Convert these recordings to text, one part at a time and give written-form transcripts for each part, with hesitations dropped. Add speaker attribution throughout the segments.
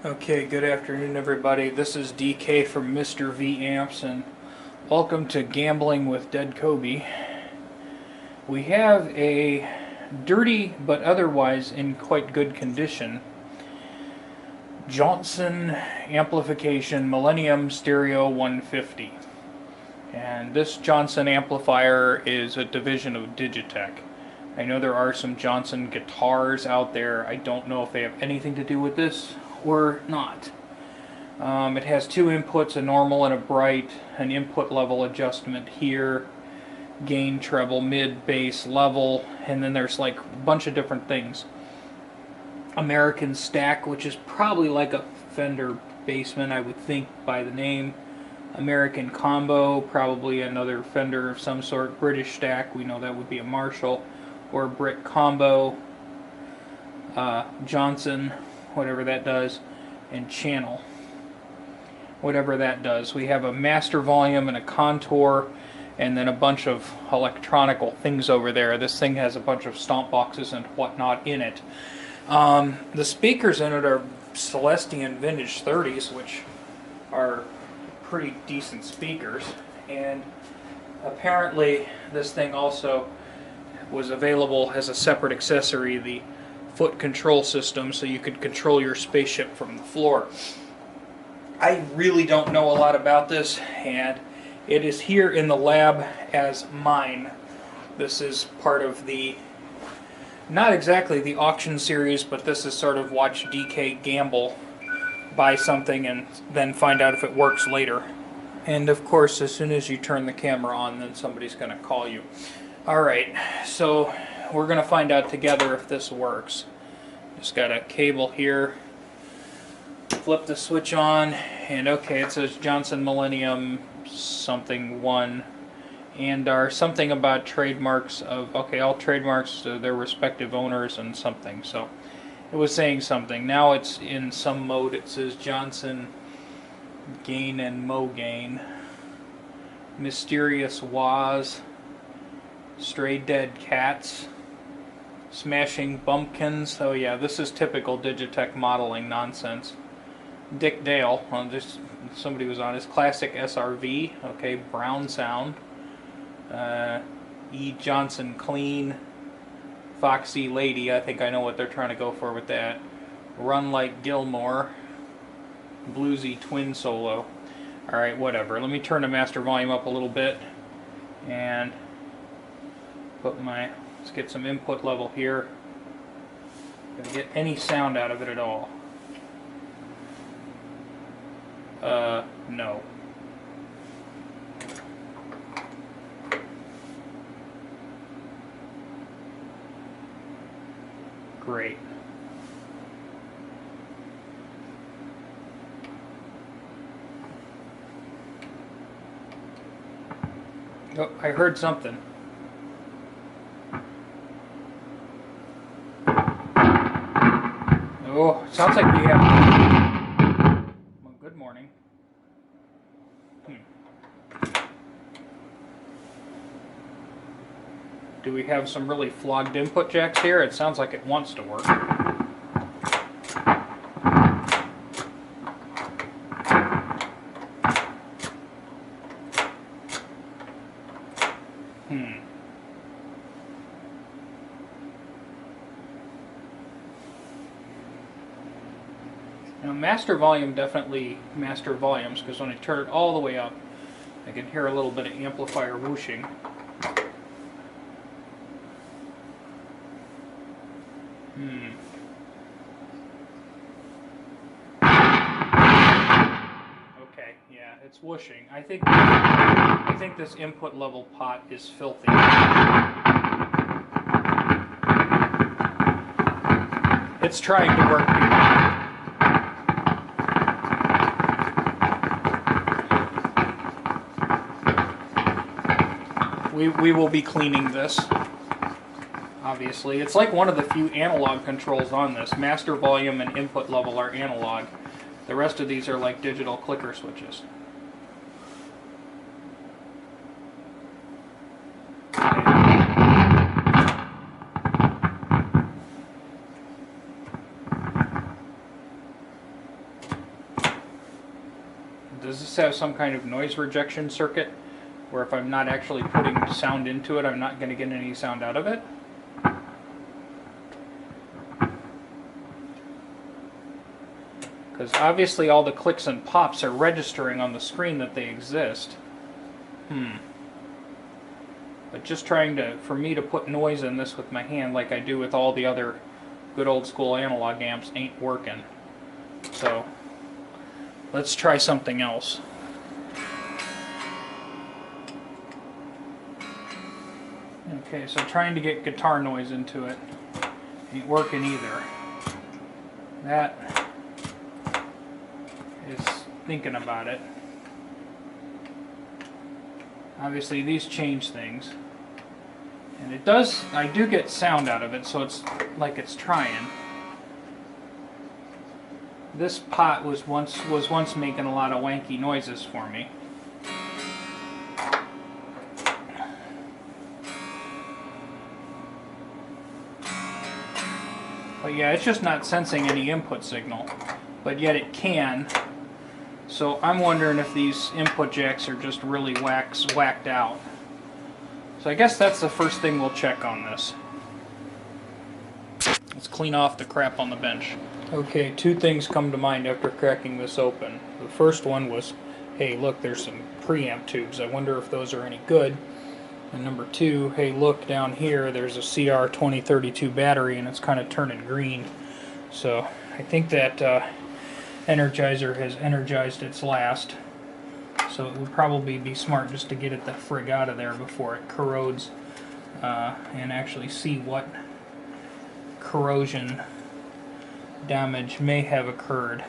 Speaker 1: Okay, good afternoon everybody. This is DK from Mr. V Amps and welcome to Gambling with Dead Koby. We have a dirty but otherwise in quite good condition Johnson amplification Millennium Stereo 150. And this Johnson amplifier is a division of Digitech. I know there are some Johnson guitars out there. I don't know if they have anything to do with this or not. It has two inputs, a normal and a bright, an input level adjustment here, gain, treble, mid, bass, level, and then there's like a bunch of different things. American stack, which is probably like a Fender Bassman, I would think by the name. American combo, probably another Fender of some sort. British stack, we know that would be a Marshall, or Brit combo. Johnson, whatever that does, and channel, whatever that does. We have a master volume and a contour, and then a bunch of electronical things over there. This thing has a bunch of stomp boxes and whatnot in it. The speakers in it are Celestion Vintage 30s, which are pretty decent speakers, and apparently this thing also was available as a separate accessory, the foot control system, so you could control your spaceship from the floor. I really don't know a lot about this, and it is here in the lab as mine. This is part of the, not exactly the auction series, but this is sort of watch DK gamble, buy something and then find out if it works later. And of course, as soon as you turn the camera on, then somebody's going to call you. Alright, so we're going to find out together if this works. Just got a cable here, flip the switch on, and okay, it says Johnson Millennium something 1, and our something about trademarks of, okay, all trademarks to their respective owners and something, so it was saying something. Now it's in some mode, it says Johnson Gain and Mo Gain, Mysterious Waz, Stray Dead Cats, Smashing Bumpkins. Oh yeah, this is typical Digitech modeling nonsense. Dick Dale, just somebody was on his classic SRV. Okay, Brown Sound. E. Johnson Clean, Foxy Lady. I think I know what they're trying to go for with that. Run Like Gilmore, Bluesy Twin Solo. All right, whatever. Let me turn the master volume up a little bit and put my, let's get some input level here. Gonna get any sound out of it at all. No. Great. Oh, I heard something. Oh, sounds like we have... Well, good morning. Do we have some really flogged input jacks here? It sounds like it wants to work. Now, master volume definitely master volumes, because when I turn it all the way up, I can hear a little bit of amplifier whooshing. Okay, yeah, it's whooshing. I think this input level pot is filthy. It's trying to work, people. We will be cleaning this, obviously. It's like one of the few analog controls on this. Master volume and input level are analog. The rest of these are like digital clicker switches. have some kind of noise rejection circuit where if I'm not actually putting sound into it, I'm not going to get any sound out of it. Because obviously all the clicks and pops are registering on the screen that they exist. But just for me to put noise in this with my hand like I do with all the other good old school analog amps ain't working. So let's try something else. Okay, so trying to get guitar noise into it ain't working either. That is thinking about it. Obviously these change things. And it does, I do get sound out of it, so it's like it's trying. This pot was once making a lot of wanky noises for me. But yeah, it's just not sensing any input signal, but yet it can. So I'm wondering if these input jacks are just really whacked out. So I guess that's the first thing we'll check on this. Let's clean off the crap on the bench. Okay, two things come to mind after cracking this open. The first one was, hey look, there's some preamp tubes. I wonder if those are any good. And number two, hey look down here, there's a CR2032 battery and it's kind of turning green. So I think that Energizer has energized its last. So it would probably be smart just to get it the frig out of there before it corrodes and actually see what corrosion damage may have occurred.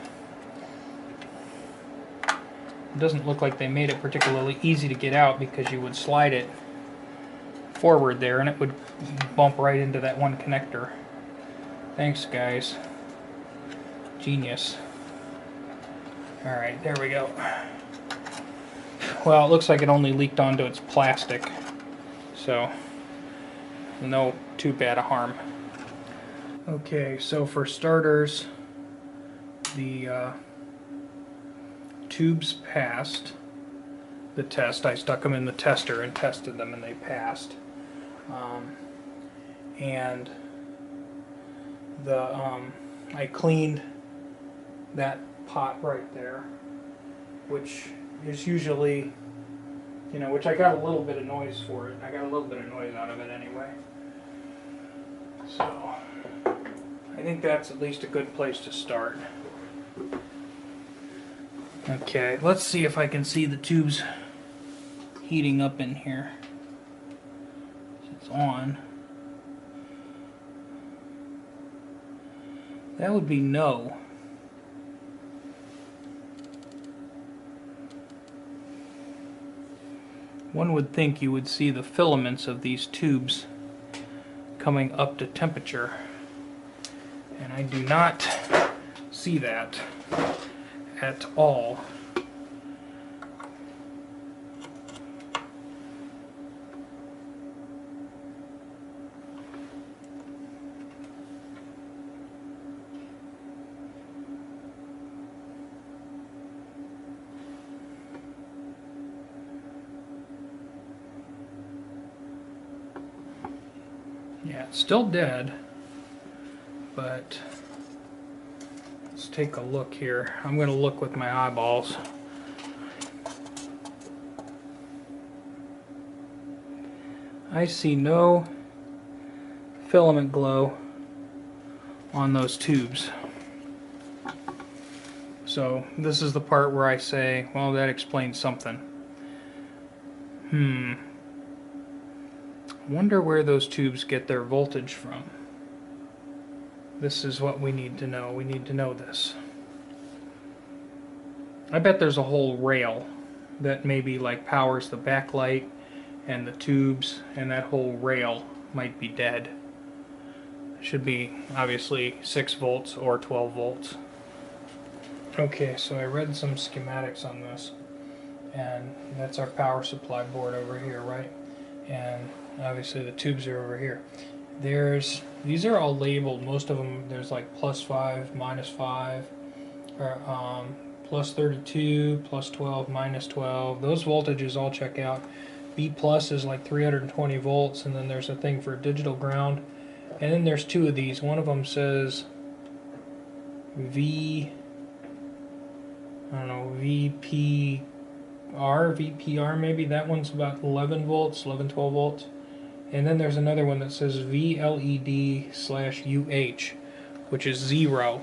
Speaker 1: It doesn't look like they made it particularly easy to get out because you would slide it forward there and it would bump right into that one connector. Thanks guys. Genius. Alright, there we go. Well, it looks like it only leaked onto its plastic, so no too bad a harm. Okay, so for starters, the tubes passed the test. I stuck them in the tester and tested them and they passed. And I cleaned that pot right there, which is usually, which I got a little bit of noise for it. I got a little bit of noise out of it anyway. So I think that's at least a good place to start. Okay, let's see if I can see the tubes heating up in here. It's on. That would be no. One would think you would see the filaments of these tubes coming up to temperature, and I do not see that at all. Yeah, it's still dead, but let's take a look here. I'm going to look with my eyeballs. I see no filament glow on those tubes. So this is the part where I say, well, that explains something. Wonder where those tubes get their voltage from. This is what we need to know. We need to know this. I bet there's a whole rail that maybe like powers the backlight and the tubes, and that whole rail might be dead. It should be obviously 6 volts or 12 volts. Okay, so I read some schematics on this, and that's our power supply board over here, right? And obviously the tubes are over here. These are all labeled. Most of them, there's like +5, -5, or plus 32, plus 12, minus 12. Those voltages all check out. B plus is like 320 volts, and then there's a thing for digital ground. And then there's two of these. One of them says VPR, VPR maybe. That one's about 11 volts, 11, 12 volts. And then there's another one that says VLED/UH, which is 0.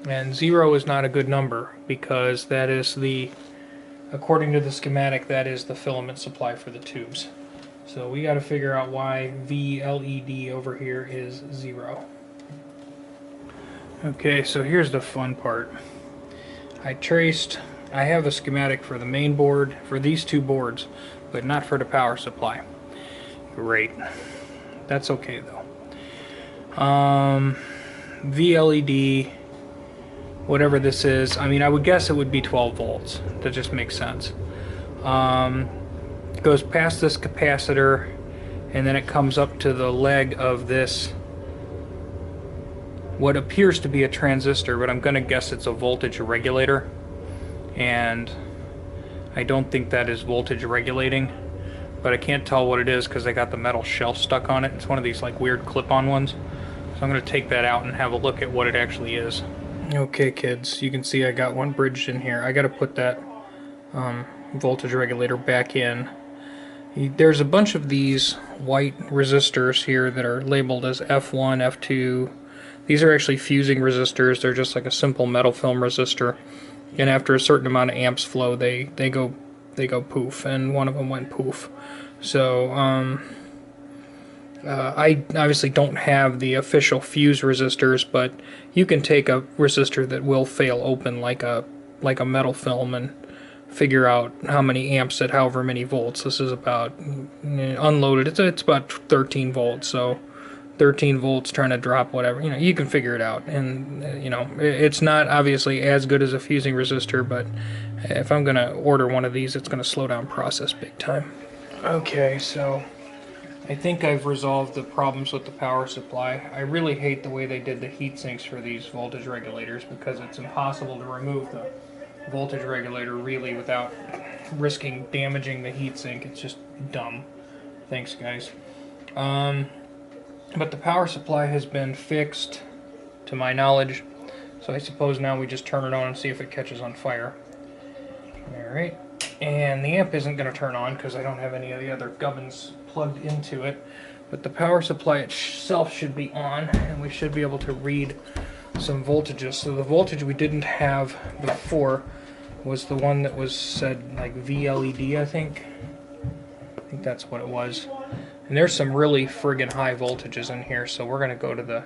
Speaker 1: And 0 is not a good number because that is the, according to the schematic, that is the filament supply for the tubes. So we got to figure out why VLED over here is 0. Okay, so here's the fun part. I have a schematic for the main board, for these two boards, but not for the power supply. Great. That's okay though. VLED, whatever this is, I mean, I would guess it would be 12 volts. That just makes sense. It goes past this capacitor, and then it comes up to the leg of this, what appears to be a transistor, but I'm going to guess it's a voltage regulator. And I don't think that is voltage regulating, but I can't tell what it is because I got the metal shelf stuck on it. It's one of these like weird clip-on ones. So I'm going to take that out and have a look at what it actually is. Okay kids, you can see I got one bridged in here. I got to put that voltage regulator back in. There's a bunch of these white resistors here that are labeled as F1, F2. These are actually fusing resistors. They're just like a simple metal film resistor. And after a certain amount of amps flow, they go poof, and one of them went poof. So I obviously don't have the official fuse resistors, but you can take a resistor that will fail open like a metal film and figure out how many amps at however many volts. This is about unloaded. It's about 13 volts. So 13 volts trying to drop whatever, you can figure it out. And it's not obviously as good as a fusing resistor, but if I'm gonna order one of these, it's gonna slow down process big time. Okay, so I think I've resolved the problems with the power supply. I really hate the way they did the heat sinks for these voltage regulators because it's impossible to remove the voltage regulator really without risking damaging the heatsink. It's just dumb. Thanks guys. But the power supply has been fixed to my knowledge, so I suppose now we just turn it on and see if it catches on fire. Alright, and the amp isn't going to turn on because I don't have any of the other gubbins plugged into it, but the power supply itself should be on and we should be able to read some voltages. So the voltage we didn't have before was the one that was said like VLED, I think that's what it was. And there's some really friggin' high voltages in here, so we're going to go to the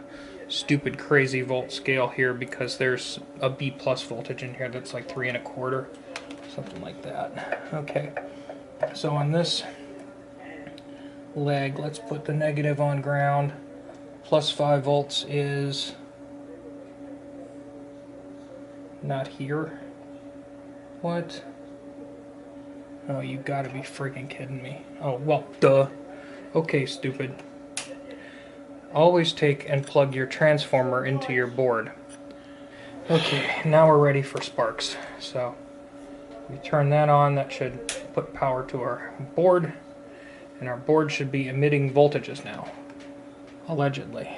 Speaker 1: stupid crazy volt scale here because there's a B plus voltage in here that's like 3 1/4, something like that. Okay, so on this leg, let's put the negative on ground. Plus 5 volts is not here. What? Oh, you gotta be freaking kidding me. Oh, well, duh. Okay, stupid. Always take and plug your transformer into your board. Okay, now we're ready for sparks. So, we turn that on. That should put power to our board. And our board should be emitting voltages now. Allegedly.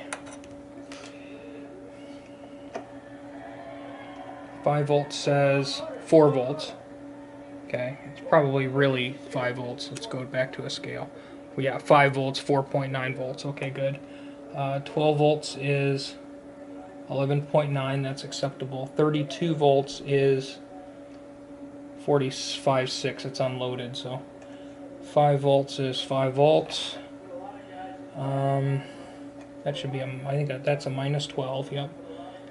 Speaker 1: 5 volts says 4 volts. Okay, it's probably really 5 volts. Let's go back to a scale. Well, yeah, 5 volts, 4.9 volts. Okay, good. 12 volts is 11.9. That's acceptable. 32 volts is 45.6. It's unloaded, so 5 volts is 5 volts. That should be I think that's a minus 12. Yep.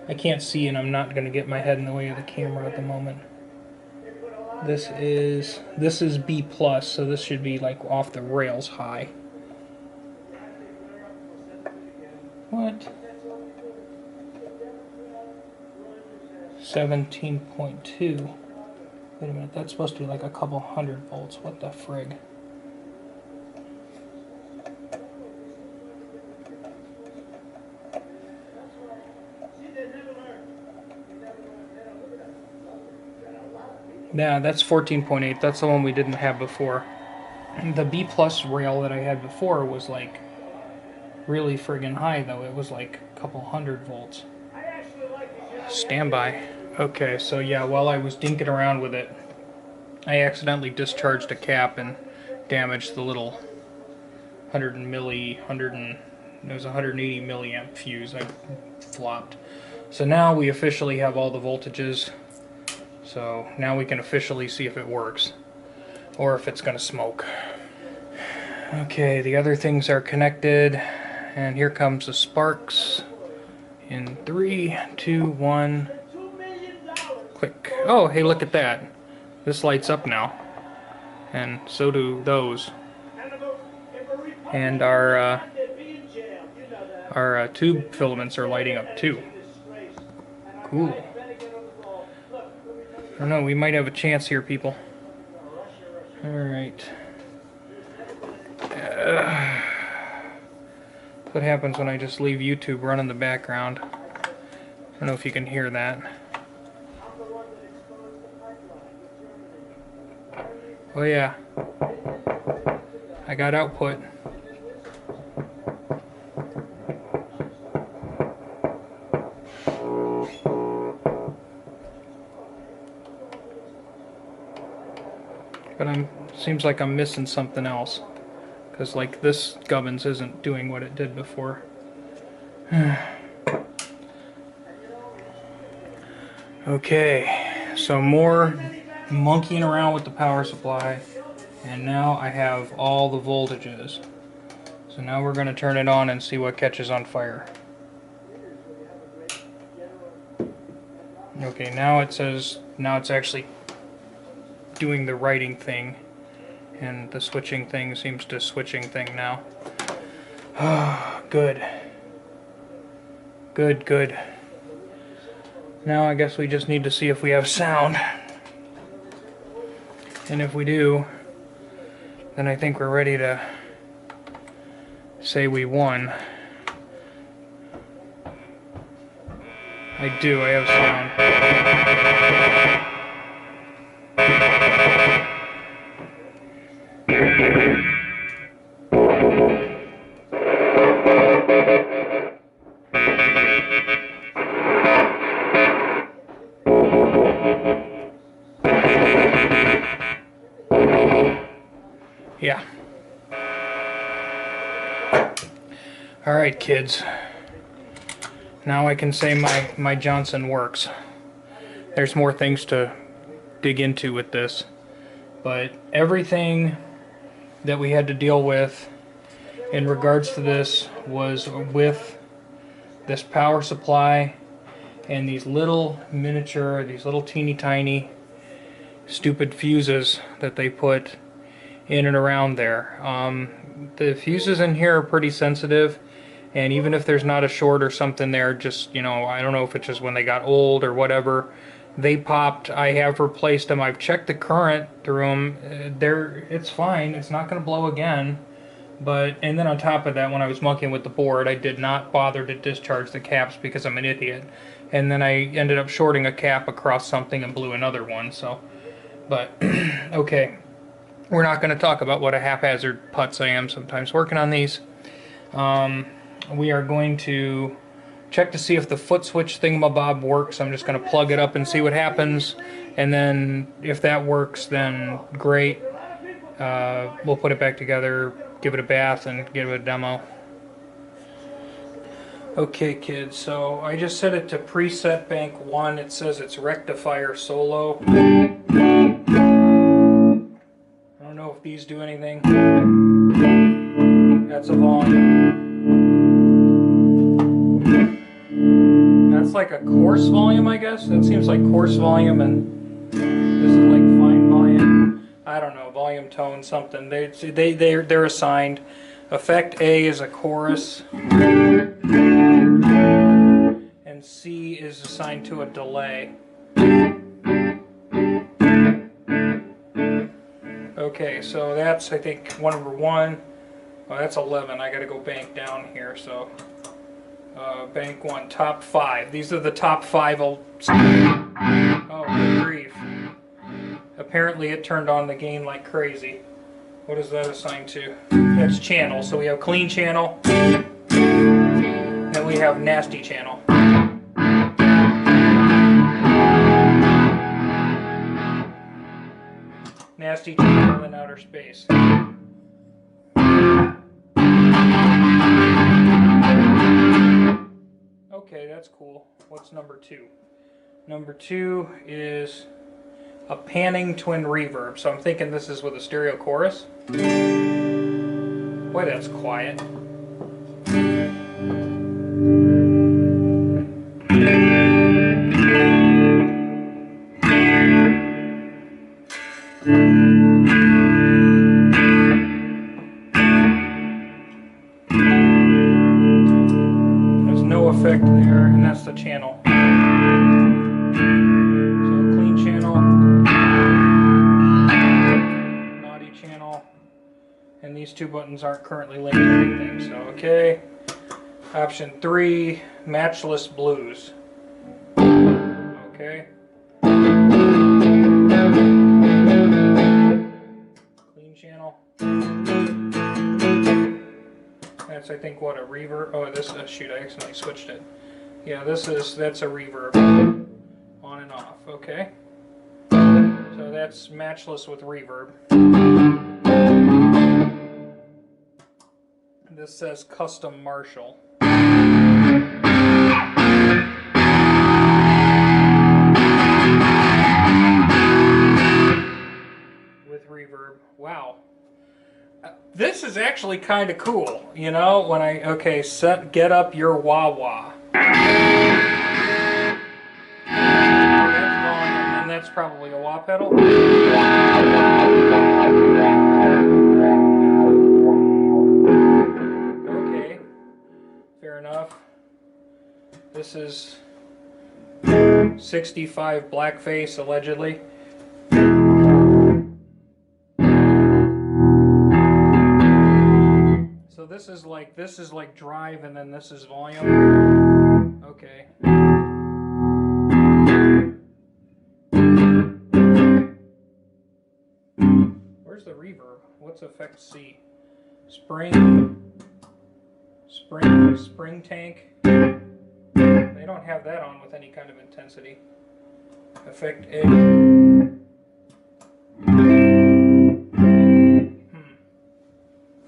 Speaker 1: I can't see, and I'm not going to get my head in the way of the camera at the moment. This is B plus, so this should be like off the rails high. What? 17.2. Wait a minute, that's supposed to be like a couple hundred volts. What the frig? Yeah, that's 14.8. That's the one we didn't have before. The B plus rail that I had before was like really friggin' high though. It was like a couple 100 volts. Standby. Okay, so yeah, while I was dinking around with it, I accidentally discharged a cap and damaged the little 100 milli, 100 and it was 180 milliamp fuse. I flopped. So now we officially have all the voltages. So now we can officially see if it works or if it's going to smoke. Okay, the other things are connected, and here comes the sparks. In 3, 2, 1, click. Oh, hey, look at that. This lights up now, and so do those. And our tube filaments are lighting up too. Cool. I don't know, we might have a chance here, people. Alright. What happens when I just leave YouTube run in the background? I don't know if you can hear that. Oh yeah. I got output. But seems like I'm missing something else. Because like this gubbins isn't doing what it did before. Okay, so more monkeying around with the power supply, and now I have all the voltages. So now we're going to turn it on and see what catches on fire. Okay, now it says, now it's actually doing the writing thing, and the switching thing seems to switching thing now. Good. Good, good. Now I guess we just need to see if we have sound. And if we do, then I think we're ready to say we won. I do, I have sound. Yeah. Alright, kids. Now I can say my Johnson works. There's more things to dig into with this. But everything that we had to deal with in regards to this was with this power supply and these little miniature, these little teeny tiny stupid fuses that they put in and around there. The fuses in here are pretty sensitive, and even if there's not a short or something there, just, you know, I don't know if it's just when they got old or whatever, they popped. I have replaced them. I've checked the current through them. It's fine. It's not going to blow again. And then on top of that, when I was monkeying with the board, I did not bother to discharge the caps because I'm an idiot. And then I ended up shorting a cap across something and blew another one. So, but okay. We're not going to talk about what a haphazard putz I am sometimes working on these. We are going to check to see if the foot switch thingamabob works. I'm just going to plug it up and see what happens. And then if that works, then great. We'll put it back together, give it a bath, and give it a demo. Okay, kids, so I just set it to preset bank 1. It says it's rectifier solo. I don't know if these do anything. That's a volume. That's like a coarse volume, I guess. That seems like coarse volume, and this is like fine volume. I don't know, volume, tone, something. They're assigned. Effect A is a chorus, and C is assigned to a delay. Okay, so that's, I think, number 1. Oh, that's 11. I gotta go bank down here, so bank 1, top 5. These are the top 5. Oh, good grief. Apparently it turned on the gain like crazy. What is that assigned to? That's channel. So we have clean channel. Then we have nasty channel. Nasty channel in outer space. Okay, that's cool. What's number 2? Number 2 is a panning twin reverb. So I'm thinking this is with a stereo chorus. Boy, that's quiet. There's no effect there, and that's the channel. So clean channel, naughty channel, and these 2 buttons aren't currently linked to anything. So okay. Option 3, matchless blues. Okay. Clean channel. That's, I think, what, a reverb. Oh, this shoot, I accidentally switched it. Yeah, that's a reverb. On and off. Okay. So that's matchless with reverb. This says custom Marshall. With reverb. Wow. This is actually kind of cool, you know, when okay, get up your wah-wah. That's volume, and that's probably a wah pedal. Okay, fair enough. This is 65 blackface, allegedly. So this is like drive, and then this is volume. Okay. Where's the reverb? What's effect C? Spring tank. They don't have that on with any kind of intensity. Effect A.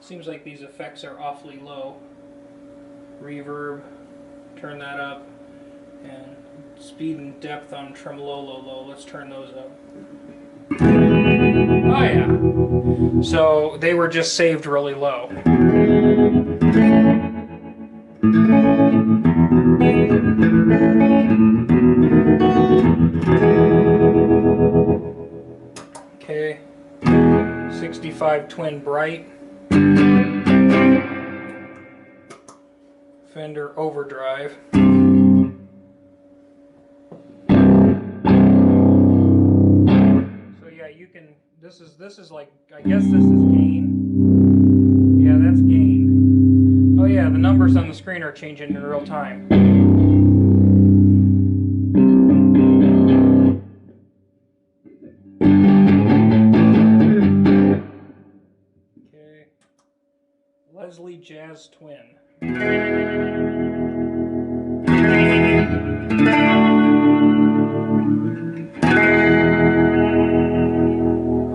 Speaker 1: Seems like these effects are awfully low. Reverb, turn that up, and speed and depth on tremolo low. Let's turn those up. Oh yeah. So they were just saved really low. Okay. 65 twin bright. Fender overdrive. So yeah, you can. This is like, I guess this is gain. Yeah, that's gain. Oh yeah, the numbers on the screen are changing in real time. Okay. Leslie Jazz Twin.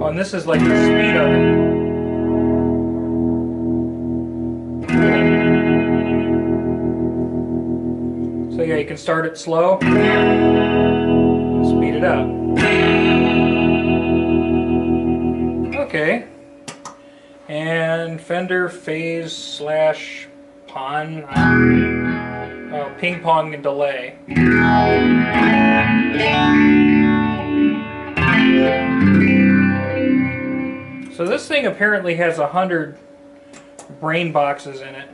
Speaker 1: Oh, and this is like the speed of it. So yeah, you can start it slow and speed it up. Okay. And Fender phase slash pong, ping pong and delay. So this thing apparently has 100 brain boxes in it,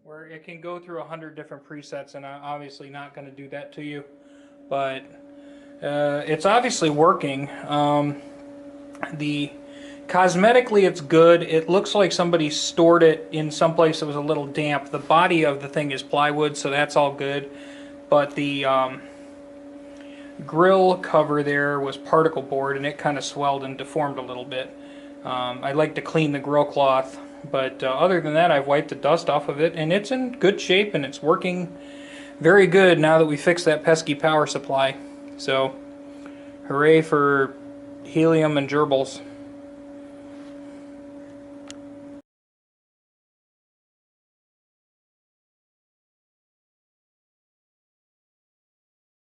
Speaker 1: where it can go through 100 different presets, and I'm obviously not going to do that to you, but it's obviously working. Cosmetically it's good. It looks like somebody stored it in some place that was a little damp. The body of the thing is plywood, so that's all good. But the grill cover there was particle board, and it kind of swelled and deformed a little bit. I'd like to clean the grill cloth, but other than that, I've wiped the dust off of it, and it's in good shape, and it's working very good now that we fixed that pesky power supply. So, hooray for helium and gerbils.